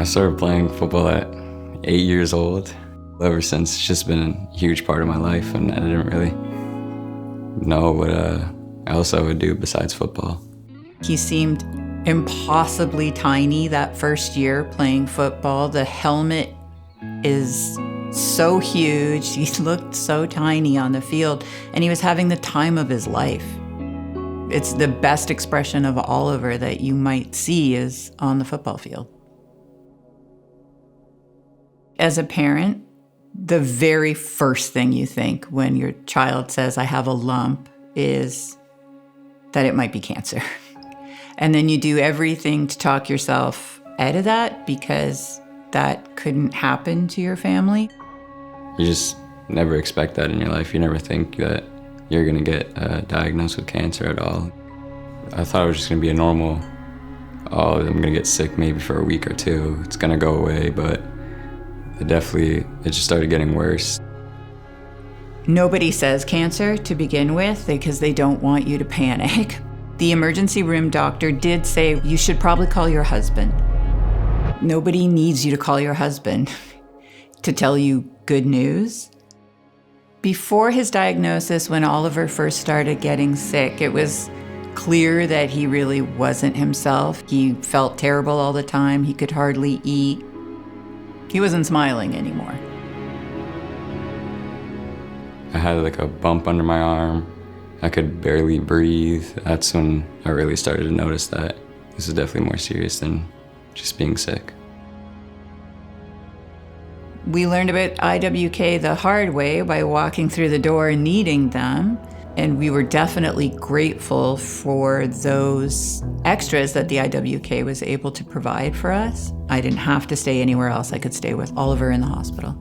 I started playing football at 8 years old. Ever since, it's just been a huge part of my life, and I didn't really know what else I would do besides football. He seemed impossibly tiny that first year playing football. The helmet is so huge. He looked so tiny on the field, and he was having the time of his life. It's the best expression of Oliver that you might see is on the football field. As a parent, the very first thing you think when your child says, I have a lump, is that it might be cancer. And then you do everything to talk yourself out of that because that couldn't happen to your family. You just never expect that in your life. You never think that you're gonna get diagnosed with cancer at all. I thought it was just gonna be a normal, I'm gonna get sick maybe for a week or two, it's gonna go away, but it just started getting worse. Nobody says cancer to begin with because they don't want you to panic. The emergency room doctor did say you should probably call your husband. Nobody needs you to call your husband to tell you good news. Before his diagnosis, when Oliver first started getting sick, it was clear that he really wasn't himself. He felt terrible all the time. He could hardly eat. He wasn't smiling anymore. I had like a bump under my arm. I could barely breathe. That's when I really started to notice that this is definitely more serious than just being sick. We learned about IWK the hard way by walking through the door and needing them. And we were definitely grateful for those extras that the IWK was able to provide for us. I didn't have to stay anywhere else. I could stay with Oliver in the hospital.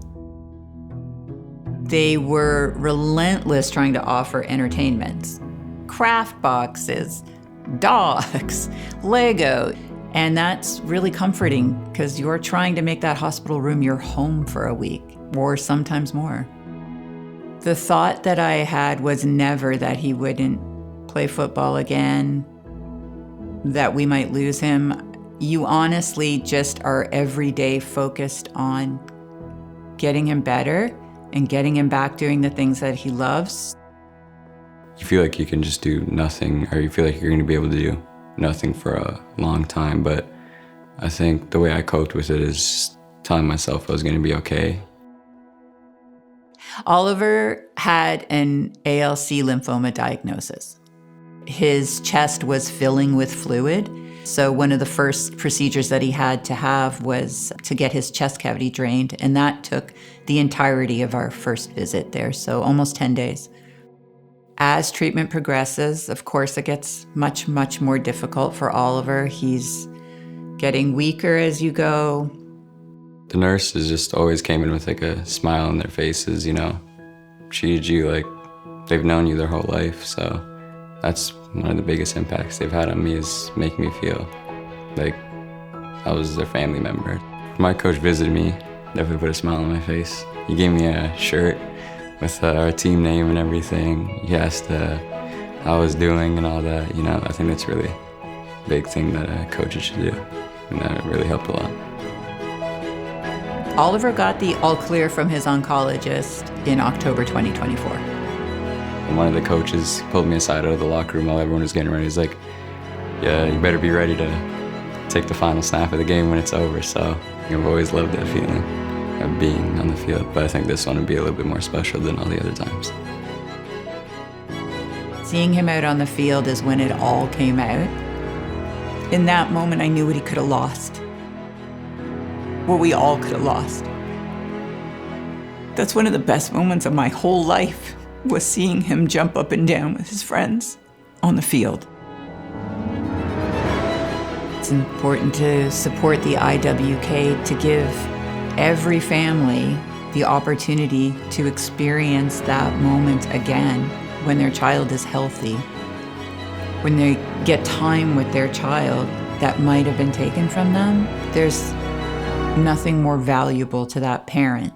They were relentless trying to offer entertainments, craft boxes, dogs, Lego. And that's really comforting because you're trying to make that hospital room your home for a week or sometimes more. The thought that I had was never that he wouldn't play football again, that we might lose him. You honestly just are every day focused on getting him better and getting him back doing the things that he loves. You feel like you can just do nothing, or you feel like you're going to be able to do nothing for a long time, but I think the way I coped with it is telling myself I was going to be okay. Oliver had an ALC lymphoma diagnosis. His chest was filling with fluid, so one of the first procedures that he had to have was to get his chest cavity drained, and that took the entirety of our first visit there, so almost 10 days. As treatment progresses, of course, it gets much, much more difficult for Oliver. He's getting weaker as you go. The nurses just always came in with like a smile on their faces, treated you like they've known you their whole life. So that's one of the biggest impacts they've had on me, is making me feel like I was their family member. My coach visited me, definitely put a smile on my face. He gave me a shirt with our team name and everything. He asked how I was doing and all that. I think that's really a big thing that coaches should do, and that really helped a lot. Oliver got the all clear from his oncologist in October 2024. And one of the coaches pulled me aside out of the locker room while everyone was getting ready. He's like, yeah, you better be ready to take the final snap of the game when it's over. So I've always loved that feeling of being on the field, but I think this one would be a little bit more special than all the other times. Seeing him out on the field is when it all came out. In that moment, I knew what he could have lost. What we all could have lost. That's one of the best moments of my whole life, was seeing him jump up and down with his friends on the field. It's important to support the IWK to give every family the opportunity to experience that moment again when their child is healthy, when they get time with their child that might have been taken from them. There's nothing more valuable to that parent